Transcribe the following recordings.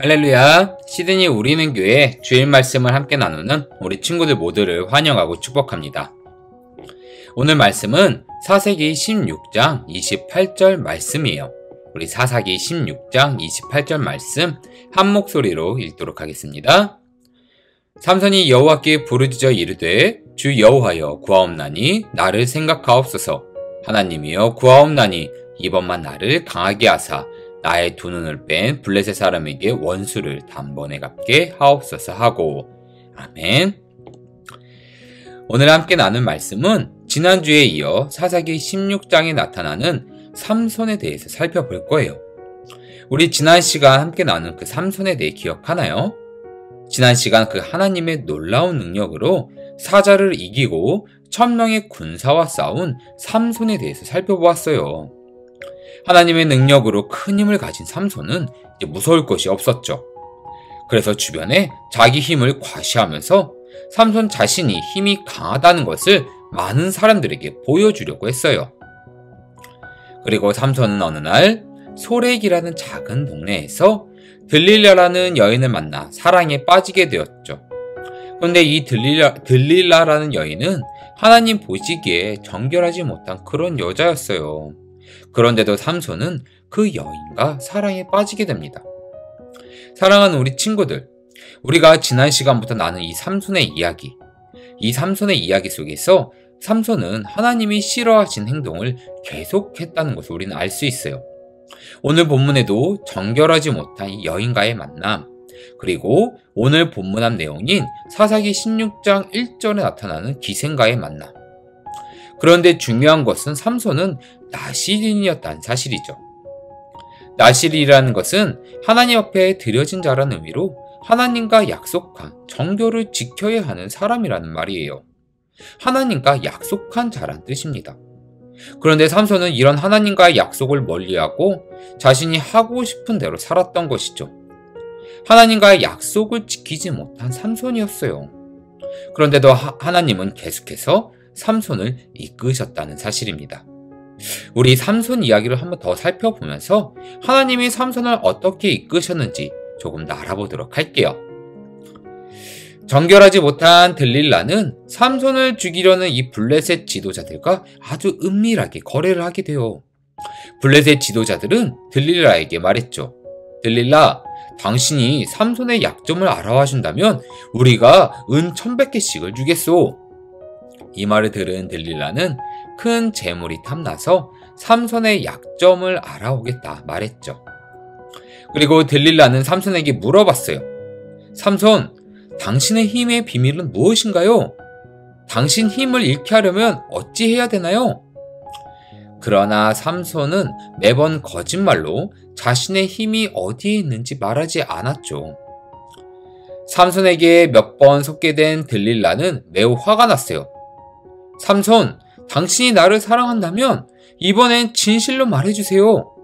할렐루야! 시드니 우리는 교회 주일 말씀을 함께 나누는 우리 친구들 모두를 환영하고 축복합니다. 오늘 말씀은 사사기 16장 28절 말씀이에요. 우리 사사기 16장 28절 말씀 한 목소리로 읽도록 하겠습니다. 삼손이 여호와께 부르짖어 이르되 주 여호와여 구하옵나니 나를 생각하옵소서. 하나님이여 구하옵나니 이번만 나를 강하게 하사 나의 두 눈을 뺀 블레셋 사람에게 원수를 단번에 갚게 하옵소서 하고. 아멘. 오늘 함께 나눌 말씀은 지난주에 이어 사사기 16장에 나타나는 삼손에 대해서 살펴볼 거예요. 우리 지난 시간 함께 나눈 그 삼손에 대해 기억하나요? 지난 시간 그 하나님의 놀라운 능력으로 사자를 이기고 1000명의 군사와 싸운 삼손에 대해서 살펴보았어요. 하나님의 능력으로 큰 힘을 가진 삼손은 이제 무서울 것이 없었죠. 그래서 주변에 자기 힘을 과시하면서 삼손 자신이 힘이 강하다는 것을 많은 사람들에게 보여주려고 했어요. 그리고 삼손은 어느 날 소렉이라는 작은 동네에서 들릴라라는 여인을 만나 사랑에 빠지게 되었죠. 그런데 이 들릴라라는 여인은 하나님 보시기에 정결하지 못한 그런 여자였어요. 그런데도 삼손은 그 여인과 사랑에 빠지게 됩니다. 사랑하는 우리 친구들, 우리가 지난 시간부터 나눈 이 삼손의 이야기 속에서 삼손은 하나님이 싫어하신 행동을 계속했다는 것을 우리는 알 수 있어요. 오늘 본문에도 정결하지 못한 이 여인과의 만남, 그리고 오늘 본문한 내용인 사사기 16장 1절에 나타나는 기생과의 만남. 그런데 중요한 것은 삼손은 나실인이었다는 사실이죠. 나실이라는 것은 하나님 앞에 드려진 자라는 의미로 하나님과 약속한 정결을 지켜야 하는 사람이라는 말이에요. 하나님과 약속한 자란 뜻입니다. 그런데 삼손은 이런 하나님과의 약속을 멀리하고 자신이 하고 싶은 대로 살았던 것이죠. 하나님과의 약속을 지키지 못한 삼손이었어요. 그런데도 하나님은 계속해서 삼손을 이끄셨다는 사실입니다. 우리 삼손 이야기를 한번 더 살펴보면서 하나님이 삼손을 어떻게 이끄셨는지 조금 더 알아보도록 할게요. 정결하지 못한 들릴라는 삼손을 죽이려는 이 블레셋 지도자들과 아주 은밀하게 거래를 하게 돼요. 블레셋 지도자들은 들릴라에게 말했죠. 들릴라, 당신이 삼손의 약점을 알아와 준다면 우리가 은 1100개씩을 주겠소. 이 말을 들은 들릴라는 큰 재물이 탐나서 삼손의 약점을 알아오겠다 말했죠. 그리고 들릴라는 삼손에게 물어봤어요. 삼손, 당신의 힘의 비밀은 무엇인가요? 당신 힘을 잃게 하려면 어찌 해야 되나요? 그러나 삼손은 매번 거짓말로 자신의 힘이 어디에 있는지 말하지 않았죠. 삼손에게 몇 번 속게 된 들릴라는 매우 화가 났어요. 삼손, 당신이 나를 사랑한다면 이번엔 진실로 말해주세요.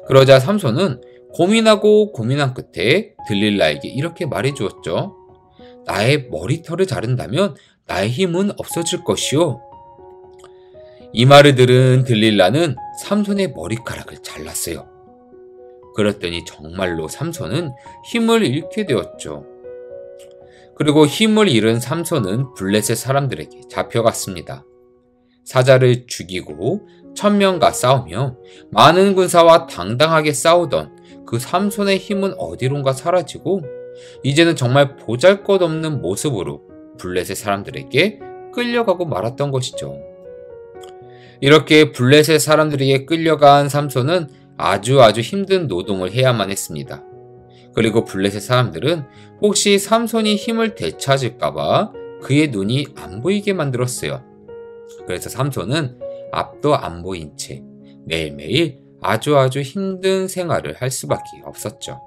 그러자 삼손은 고민하고 고민한 끝에 들릴라에게 이렇게 말해주었죠. 나의 머리털을 자른다면 나의 힘은 없어질 것이요. 이 말을 들은 들릴라는 삼손의 머리카락을 잘랐어요. 그랬더니 정말로 삼손은 힘을 잃게 되었죠. 그리고 힘을 잃은 삼손은 블레셋 사람들에게 잡혀갔습니다. 사자를 죽이고 1000명과 싸우며 많은 군사와 당당하게 싸우던 그 삼손의 힘은 어디론가 사라지고 이제는 정말 보잘것없는 모습으로 블레셋 사람들에게 끌려가고 말았던 것이죠. 이렇게 블레셋 사람들에게 끌려간 삼손은 아주 힘든 노동을 해야만 했습니다. 그리고 블레셋 사람들은 혹시 삼손이 힘을 되찾을까봐 그의 눈이 안 보이게 만들었어요. 그래서 삼손은 앞도 안 보인 채 매일매일 아주 힘든 생활을 할 수밖에 없었죠.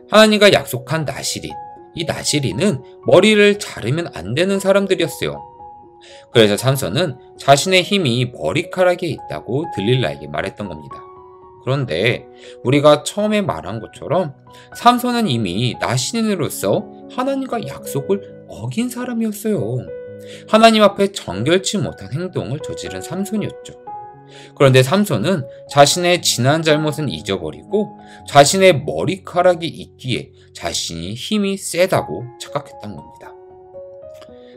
하나님과 약속한 나실인, 이 나실인은 머리를 자르면 안 되는 사람들이었어요. 그래서 삼손은 자신의 힘이 머리카락에 있다고 들릴라에게 말했던 겁니다. 그런데 우리가 처음에 말한 것처럼 삼손은 이미 나신인으로서 하나님과 약속을 어긴 사람이었어요. 하나님 앞에 정결치 못한 행동을 저지른 삼손이었죠. 그런데 삼손은 자신의 지난 잘못은 잊어버리고 자신의 머리카락이 있기에 자신이 힘이 세다고 착각했던 겁니다.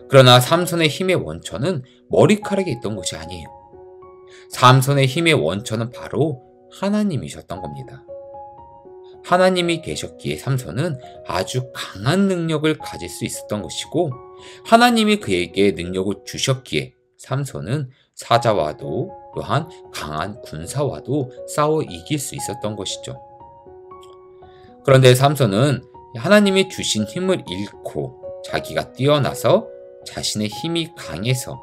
그러나 삼손의 힘의 원천은 머리카락에 있던 것이 아니에요. 삼손의 힘의 원천은 바로 하나님이셨던 겁니다. 하나님이 계셨기에 삼손은 아주 강한 능력을 가질 수 있었던 것이고, 하나님이 그에게 능력을 주셨기에 삼손은 사자와도 또한 강한 군사와도 싸워 이길 수 있었던 것이죠. 그런데 삼손은 하나님이 주신 힘을 잃고 자기가 뛰어나서 자신의 힘이 강해서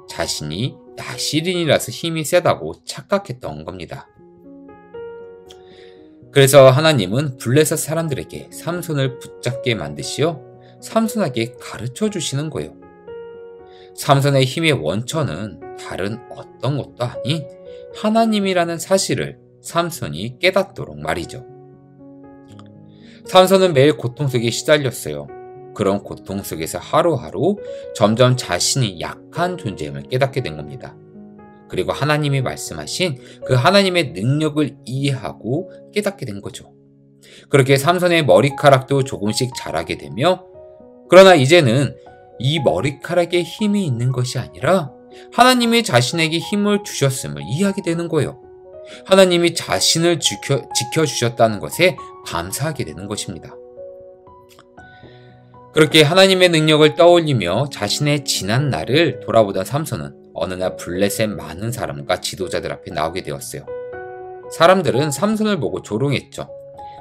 자신이 나시린이라서 힘이 세다고 착각했던 겁니다. 그래서 하나님은 블레셋 사람들에게 삼손을 붙잡게 만드시어 삼손에게 가르쳐 주시는 거예요. 삼손의 힘의 원천은 다른 어떤 것도 아닌 하나님이라는 사실을 삼손이 깨닫도록 말이죠. 삼손은 매일 고통 속에 시달렸어요. 그런 고통 속에서 하루하루 점점 자신이 약한 존재임을 깨닫게 된 겁니다. 그리고 하나님이 말씀하신 그 하나님의 능력을 이해하고 깨닫게 된 거죠. 그렇게 삼손의 머리카락도 조금씩 자라게 되며, 그러나 이제는 이 머리카락에 힘이 있는 것이 아니라 하나님이 자신에게 힘을 주셨음을 이해하게 되는 거예요. 하나님이 자신을 지켜주셨다는 것에 감사하게 되는 것입니다. 그렇게 하나님의 능력을 떠올리며 자신의 지난 날을 돌아보던 삼손은 어느 날 블레셋 많은 사람과 지도자들 앞에 나오게 되었어요. 사람들은 삼손을 보고 조롱했죠.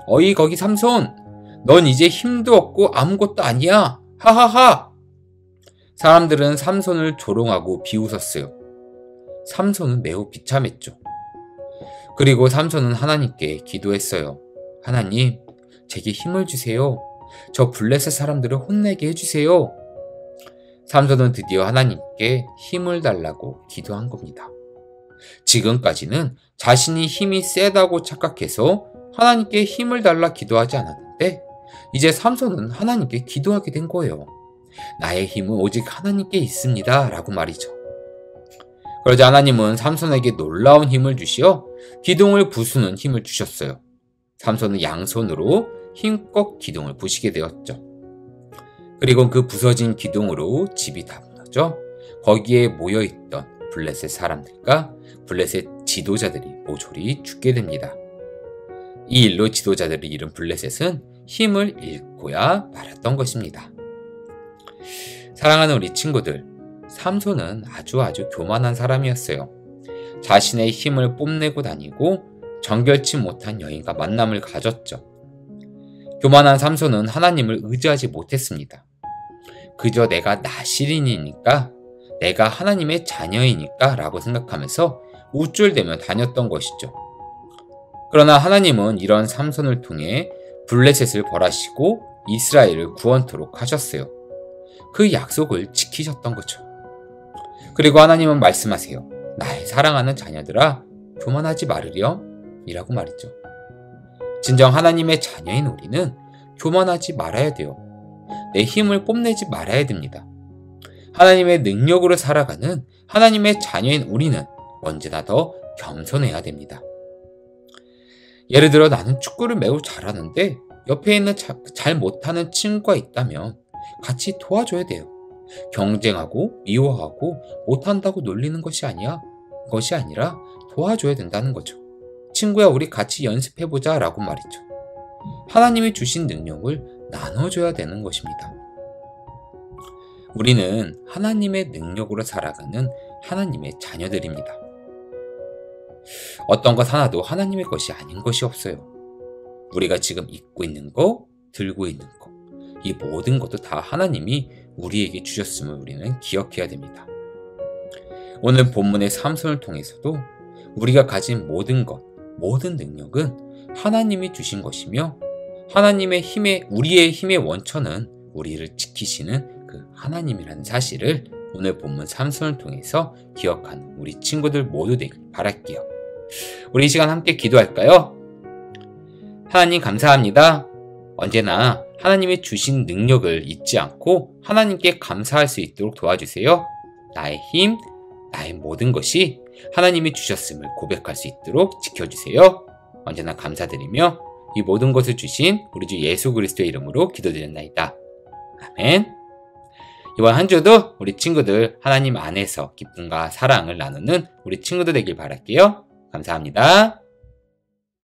어이 거기 삼손! 넌 이제 힘도 없고 아무것도 아니야! 하하하! 사람들은 삼손을 조롱하고 비웃었어요. 삼손은 매우 비참했죠. 그리고 삼손은 하나님께 기도했어요. 하나님, 제게 힘을 주세요. 저 블레셋 사람들을 혼내게 해주세요. 삼손은 드디어 하나님께 힘을 달라고 기도한 겁니다. 지금까지는 자신이 힘이 세다고 착각해서 하나님께 힘을 달라 기도하지 않았는데, 이제 삼손은 하나님께 기도하게 된 거예요. 나의 힘은 오직 하나님께 있습니다 라고 말이죠. 그러자 하나님은 삼손에게 놀라운 힘을 주시어 기둥을 부수는 힘을 주셨어요. 삼손은 양손으로 힘껏 기둥을 부시게 되었죠. 그리고 그 부서진 기둥으로 집이 다 무너져 거기에 모여있던 블레셋 사람들과 블레셋 지도자들이 모조리 죽게 됩니다. 이 일로 지도자들을 잃은 블레셋은 힘을 잃고야 말았던 것입니다. 사랑하는 우리 친구들, 삼손은 아주 교만한 사람이었어요. 자신의 힘을 뽐내고 다니고 정결치 못한 여인과 만남을 가졌죠. 교만한 삼손은 하나님을 의지하지 못했습니다. 그저 내가 나시린이니까, 내가 하나님의 자녀이니까 라고 생각하면서 우쭐대며 다녔던 것이죠. 그러나 하나님은 이런 삼손을 통해 블레셋을 벌하시고 이스라엘을 구원토록 하셨어요. 그 약속을 지키셨던 거죠. 그리고 하나님은 말씀하세요. 나의 사랑하는 자녀들아, 교만하지 말으렴 이라고 말이죠. 진정 하나님의 자녀인 우리는 교만하지 말아야 돼요. 내 힘을 뽐내지 말아야 됩니다. 하나님의 능력으로 살아가는 하나님의 자녀인 우리는 언제나 더 겸손해야 됩니다. 예를 들어 나는 축구를 매우 잘하는데 옆에 있는 잘 못하는 친구가 있다면 같이 도와줘야 돼요. 경쟁하고 미워하고 못한다고 놀리는 것이 아니라 도와줘야 된다는 거죠. 친구야, 우리 같이 연습해보자 라고 말이죠. 하나님이 주신 능력을 나눠줘야 되는 것입니다. 우리는 하나님의 능력으로 살아가는 하나님의 자녀들입니다. 어떤 것 하나도 하나님의 것이 아닌 것이 없어요. 우리가 지금 입고 있는 거, 들고 있는 거, 이 모든 것도 다 하나님이 우리에게 주셨음을 우리는 기억해야 됩니다. 오늘 본문의 삼손을 통해서도 우리가 가진 모든 것, 모든 능력은 하나님이 주신 것이며, 우리의 힘의 원천은 우리를 지키시는 그 하나님이라는 사실을 오늘 본문 삼손을 통해서 기억하는 우리 친구들 모두 되길 바랄게요. 우리 이 시간 함께 기도할까요? 하나님 감사합니다. 언제나 하나님이 주신 능력을 잊지 않고 하나님께 감사할 수 있도록 도와주세요. 나의 힘, 나의 모든 것이 하나님이 주셨음을 고백할 수 있도록 지켜주세요. 언제나 감사드리며 이 모든 것을 주신 우리 주 예수 그리스도의 이름으로 기도드렸나이다. 아멘. 이번 한 주도 우리 친구들 하나님 안에서 기쁨과 사랑을 나누는 우리 친구들 되길 바랄게요. 감사합니다.